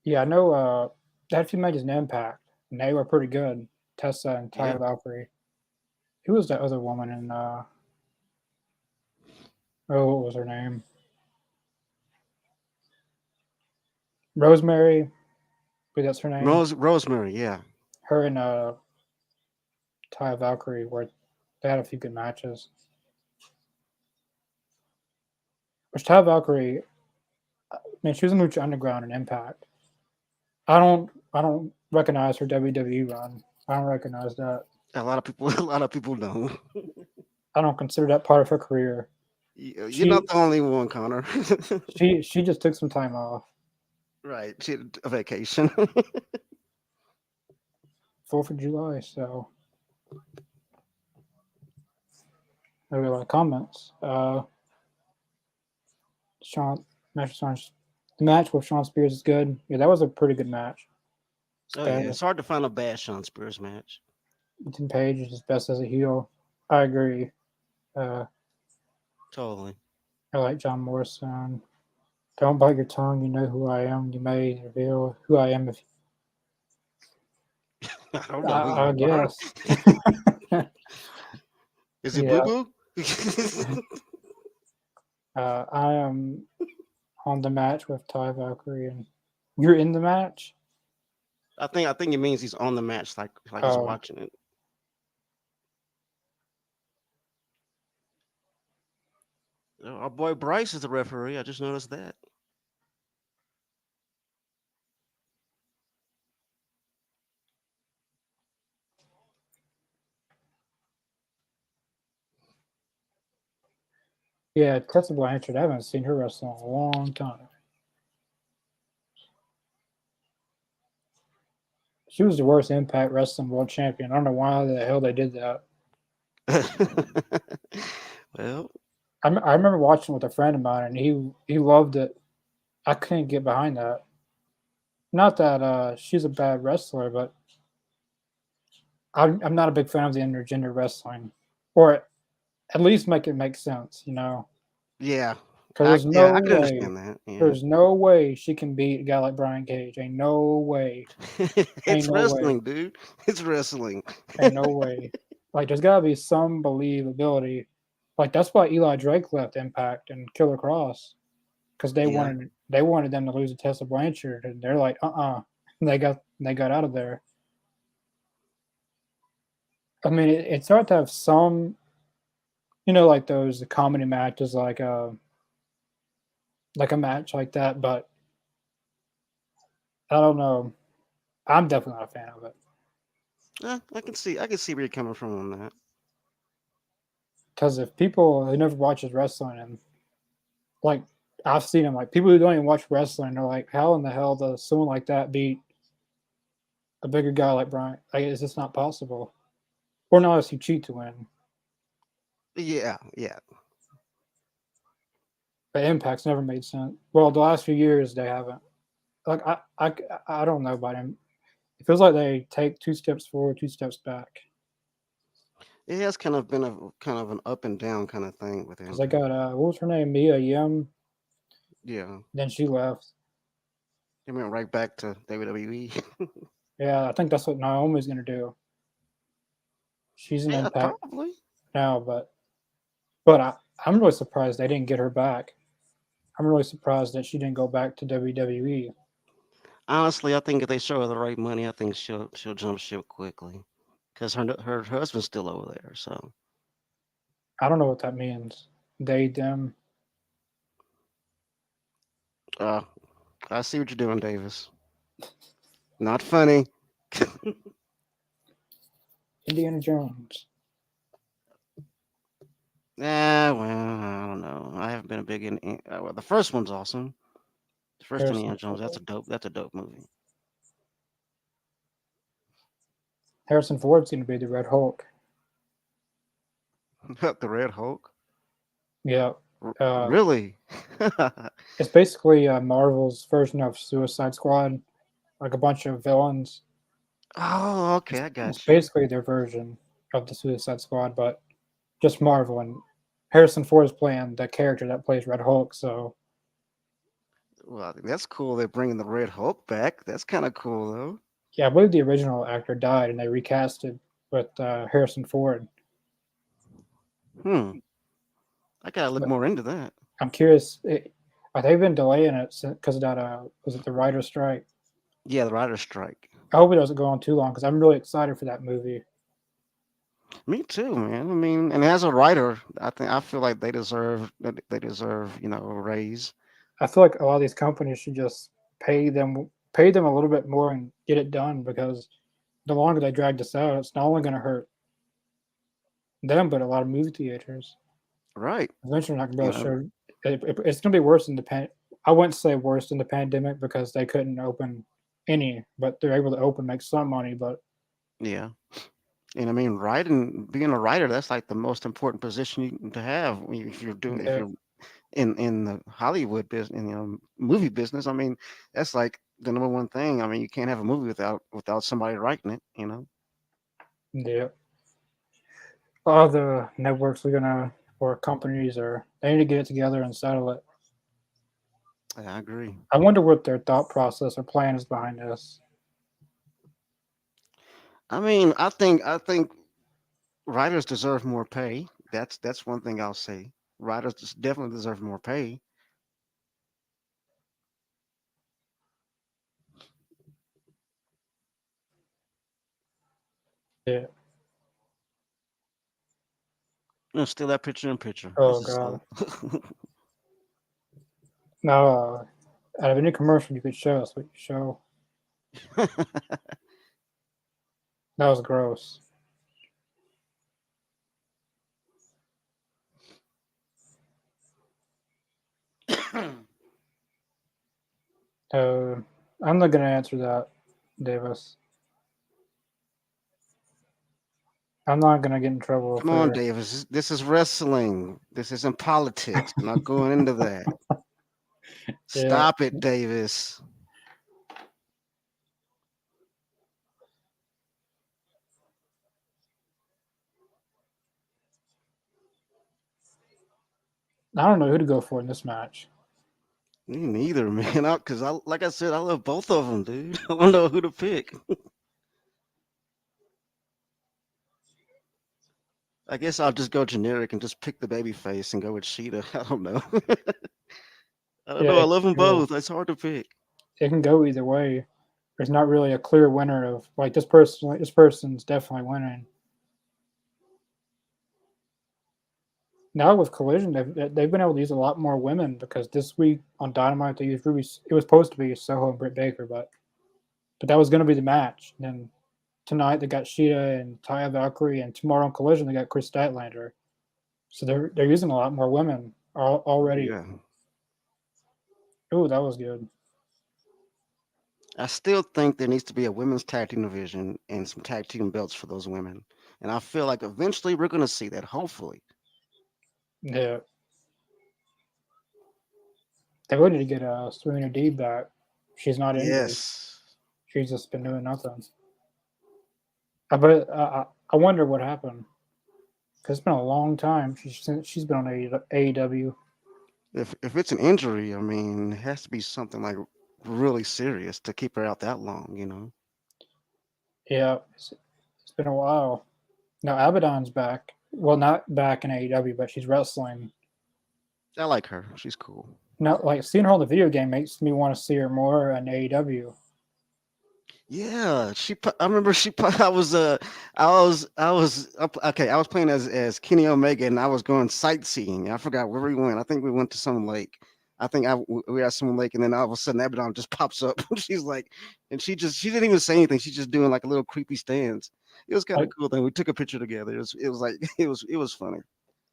yeah, I know they had a few matches in Impact, and they were pretty good. Tessa and Ty Yeah. Valkyrie. Who was that other woman in? Oh, what was her name? Rosemary. But that's her name. Rosemary. Yeah. Her and Ty Valkyrie were they had a few good matches. Which Ty Valkyrie, man, she was in Lucha Underground and Impact. I don't recognize her WWE run. I don't recognize that. A lot of people. A lot of people don't. I don't consider that part of her career. You're not She the only one, Connor. she just took some time off. Right. She had a vacation. 4th of July, so there were a lot of comments. Sean the match with Sean Spears is good. Yeah, that was a pretty good match. Oh yeah, Uh, it's hard to find a bad Sean Spears match. Ethan Page is his best as a heel. I agree. Uh, Totally. I like John Morrison. Don't bite your tongue. You know who I am. You may reveal who I am if I don't know who I you are. guess. Is it Boo Yeah. Boo? I am on the match with Ty Valkyrie, and you're in the match. I think it means he's on the match, like he's Oh, watching it. Our boy Bryce is the referee. I just noticed that. yeah, Tessa Blanchard. I haven't seen her wrestle in a long time. She was the worst Impact Wrestling World Champion. I don't know why the hell they did that. Well, I remember watching with a friend of mine, and he loved it. I couldn't get behind that. Not that she's a bad wrestler, but I'm not a big fan of the intergender wrestling, or at least make it make sense, you know? yeah, Because there's yeah, no I can way, understand that. Yeah, there's no way she can beat a guy like Brian Cage. Ain't no way. Ain't it's no way. wrestling, dude. It's wrestling. Ain't no way. Like there's got to be some believability. Like that's why Eli Drake left Impact and Killer Cross because Yeah, they wanted them to lose to Tessa Blanchard, and they're like, they got out of there. I mean, it's hard to have some, like those comedy matches, like a match like that, but I don't know. I'm definitely not a fan of it I can see where you're coming from on that. because if people who never watches wrestling and like I've seen them, like people who don't even watch wrestling, are like, how in the hell does someone like that beat a bigger guy like Brian? Like, it's just not possible. Or not unless you cheat to win. Yeah, yeah. But Impact's never made sense. Well, the last few years they haven't. Like I don't know about him. It feels like they take 2 steps forward, 2 steps back. It has kind of been a kind of an up and down kind of thing with Because I Impact. got what was her name, Mia Yim. Yeah, Then she left. they went right back to WWE. Yeah, I think that's what Naomi's gonna do. She's an Yeah, Impact probably. now, but I'm really surprised they didn't get her back. I'm really surprised that she didn't go back to WWE. Honestly, I think if they show her the right money, I think she'll jump ship quickly, because her husband's still over there. So I don't know what that means. They, them, uh, I see what you're doing, Davis. Not funny. Indiana Jones. Yeah, well, I don't know. I haven't been a big well, the first one's awesome. The first Harrison Indiana Jones, Ford. that's a dope movie. Harrison Ford's going to be the Red Hulk. The Red Hulk. Yeah. Uh, Really? it's basically Marvel's version of Suicide Squad, like a bunch of villains. Oh, okay, It's, I it's got you. basically their version of the Suicide Squad, but just Marvel. And Harrison Ford is playing the character that plays Red Hulk. So, Well, I think that's cool. They're bringing the Red Hulk back. That's kind of cool, though. yeah, I believe the original actor died and they recasted with Harrison Ford. Hmm. I gotta look But more into that. I'm curious. They've been delaying it because of that. Was it the writer's strike? Yeah, the writer's strike. I hope it doesn't go on too long because I'm really excited for that movie. Me too, man. I mean, and as a writer, I feel like they deserve a raise. I feel like a lot of these companies should just pay them a little bit more and get it done because the longer they drag this out, it's not only going to hurt them but a lot of movie theaters. Right. Eventually, not going to be You able to know. show. It's going to be worse than I wouldn't say worse than the pandemic because they couldn't open any, but they're able to make some money. But Yeah. And I mean, being a writer, that's like the most important position to have if yeah, you're in the Hollywood business, movie business. I mean, that's like the number one thing. I mean, you can't have a movie without somebody writing it. yeah, all the networks are gonna or companies are they need to get it together and settle it. I agree. I wonder what their thought process or plan is behind this. I mean, I think writers deserve more pay. That's one thing I'll say. Writers definitely deserve more pay. Yeah. Still that picture in picture. This Oh is slow. god. Now, out of any commercial you could show us, what you show. That was gross. Uh, I'm not gonna answer that, Davis. I'm not gonna get in trouble Come on, for. Davis. This is wrestling. This isn't politics. I'm not going into that. Yeah, Stop it, Davis. I don't know who to go for in this match. Me neither, man. Because like I said, I love both of them, dude. I don't know who to pick. I guess I'll just go generic and just pick the baby face and go with Sheeta. I don't know. I don't Yeah, know. I love them both. It's hard to pick. it can go either way. There's not really a clear winner of like this person. Like this person's definitely winning. Now with Collision, they've been able to use a lot more women because this week on Dynamite they used Ruby. It was supposed to be Soho and Britt Baker, but that was going to be the match. And then tonight they got Sheeta and Taya Valkyrie, and tomorrow on Collision they got Chris Statlander. So they're using a lot more women already. Yeah. Oh, that was good. I still think there needs to be a women's tag team division and some tag team belts for those women. And I feel like eventually we're going to see that, hopefully. Yeah, they wanted to get Serena D back. She's not injured. Yes. She's just been doing nothing. I wonder what happened because it's been a long time. She's been on AEW. If it's an injury, I mean, it has to be something like really serious to keep her out that long. Yeah, it's been a while. Now Abaddon's back. Well, not back in AEW, but she's wrestling. I like her. She's cool. Now, like seeing her on the video game makes me want to see her more in AEW. Yeah, I remember I was okay. I was playing as Kenny Omega, and I was going sightseeing. I forgot where we went. I think we went to some lake. I think we were at some lake, and then all of a sudden, Abaddon just pops up. She's like, and she didn't even say anything. She's just doing like a little creepy stance. It was kind of Like cool. Then we took a picture together. It was like it was funny.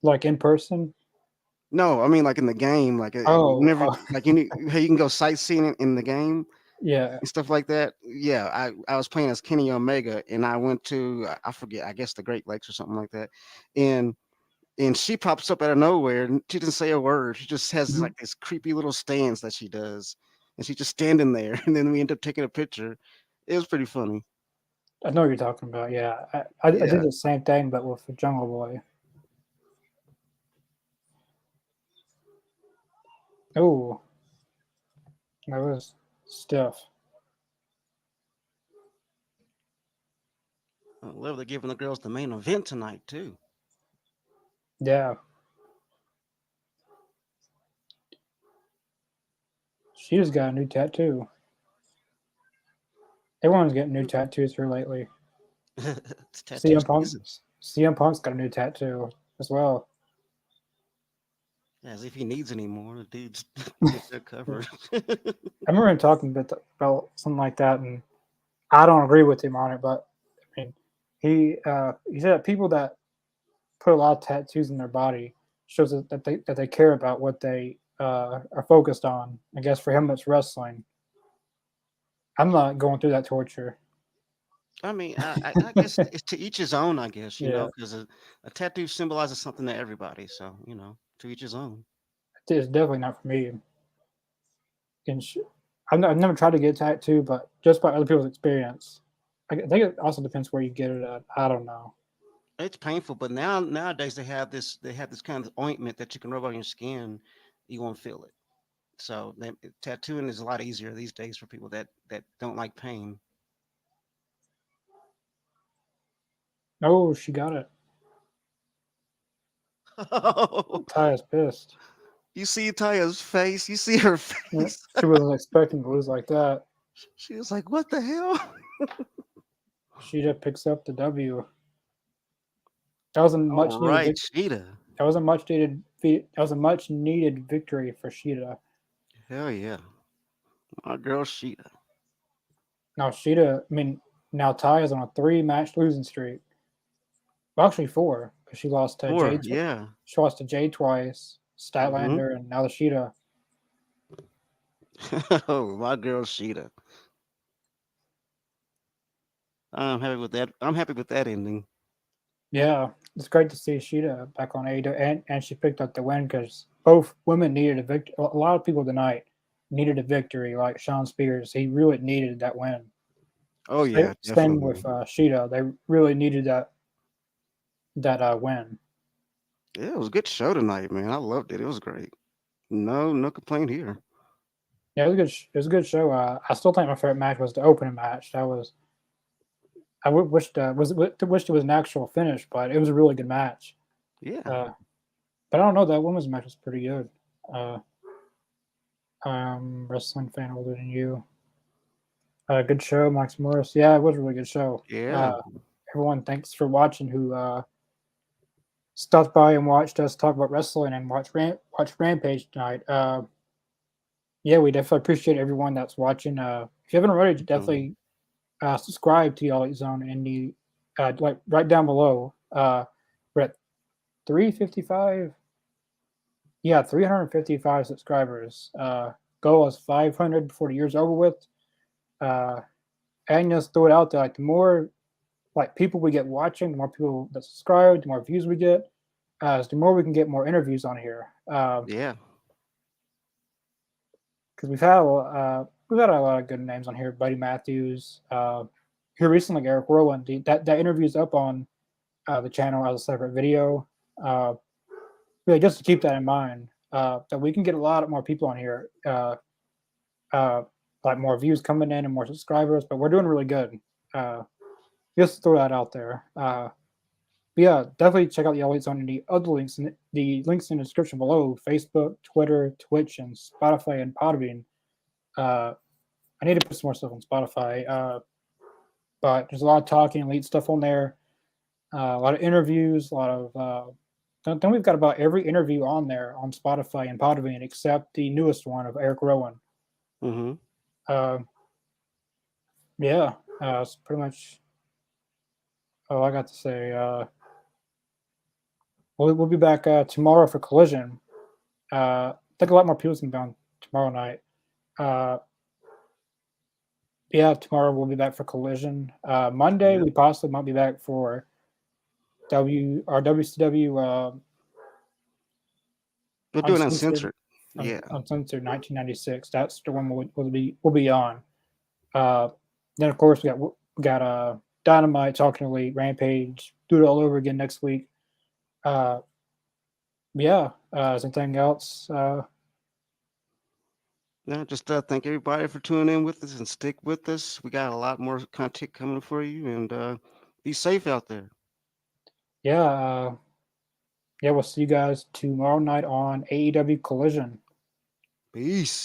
like in person. No, I mean like in the game, like Oh, whenever like how you can go sightseeing in the game yeah. and stuff like that. Yeah, I was playing as Kenny Omega, and I went to I forget, I guess the Great Lakes or something like that, and she pops up out of nowhere, and she didn't say a word. She just has Mhm. like this creepy little stance that she does, and she's just standing there, and then we end up taking a picture. It was pretty funny. I know what you're talking about. Yeah, I did Yeah. the same thing, but with Jungle Boy. Oh, that was stiff. I love they're giving the girls the main event tonight too. Yeah, she just got a new tattoo. Everyone's getting new tattoos here lately. It's tattoo CM Punk, season. CM Punk's got a new tattoo as well. Yeah, as if he needs any more. The dude's they're Yeah. covered. I remember him talking about something like that, and I don't agree with him on it. But I mean, he said that people that put a lot of tattoos in their body shows that they care about what they are focused on. I guess for him, it's wrestling. I'm not going through that torture. I mean, I guess it's to each his own. I guess Yeah, because a tattoo symbolizes something to everybody. So to each his own. it's definitely not for me. And I've never tried to get a tattoo, but just by other people's experience, I think it also depends where you get it at. I don't know. It's painful, but nowadays they have this kind of ointment that you can rub on your skin. You won't feel it. So tattooing is a lot easier these days for people that don't like pain. Oh, she got it. Taya's pissed. You see Taya's face. You see her Yeah, face. she wasn't expecting to lose like that. She was like, "What the hell?" She just picks up the W. That was a All much needed right, victory. Cheetah. That was a much needed victory for Sheeta. Hell yeah, my girl Cheetah. Now Sheeta, I mean, now Taya's on a 3 match losing streak. Well, actually four, because she lost to Four, Jade. yeah. She lost to Jade twice, Hmm. Statlander, and now the Sheeta. Oh, my girl Cheetah. I'm happy with that. I'm happy with that ending. Yeah, it's great to see Sheeta back on AEW, and she picked up the win because both women needed a victory. A lot of people tonight needed a victory, like Sean Spears. He really needed that win. Oh yeah, Same with definitely. Sheeta. They really needed that win. Yeah, it was a good show tonight, man. I loved it. It was great. No complaint here. Yeah, it was a good. It was a good show. I still think my favorite match was the opening match. That was wished wished it was an actual finish, but it was a really good match. Yeah. Uh, but I don't know. That women's match was pretty good. Uh, wrestling fan older than you. Good show, Max Morris. Yeah, it was a really good show. Yeah. Everyone, thanks for watching. Who stopped by and watched us talk about wrestling and watch Rampage tonight. Yeah, we definitely appreciate everyone that's watching. If you haven't already, Mhm. definitely subscribe to the All Elite Zone in the like right down below. We're at 355. Yeah, 355 subscribers. Goal is 500 before the year's over with. Uh, and just throw it out there. Like the more like people we get watching, the more people that subscribe, the more views we get. So the more we can get more interviews on here. Yeah. Because we've had a lot of good names on here. Buddy Matthews. Here recently, Eric Rowan. That interview's up on the channel as a separate video. Uh, really, just to keep that in mind, that we can get a lot more people on here. Uh, like more views coming in and more subscribers, but we're doing really good. Uh, just throw that out there. But yeah, definitely check out the Elite Zone and the other links in the description below: Facebook, Twitter, Twitch, and Spotify and Podbean. Uh, I need to put some more stuff on Spotify, but there's a lot of talking elite stuff on there. A lot of interviews, a lot of. Then we've got about every interview on there on Spotify and Podbean except the newest one of Eric Rowan. Mhm. Uh, yeah, it's pretty much all I got to say. We'll be back tomorrow for Collision. I think a lot more people's gonna be on tomorrow night. Uh, yeah, tomorrow we'll be back for Collision. Monday Yep. we possibly might be back for WCW We're doing Uncensored uncensored. Yeah. Uncensored 1996. That's the one we'll be on. Uh, then of course we got Dynamite, Talking Elite, Rampage. Do it all over again next week. Uh, yeah. Is anything else? Yeah, just thank everybody for tuning in with us and stick with us. We got a lot more content coming for you, and be safe out there. Yeah. Yeah. We'll see you guys tomorrow night on AEW Collision. Peace.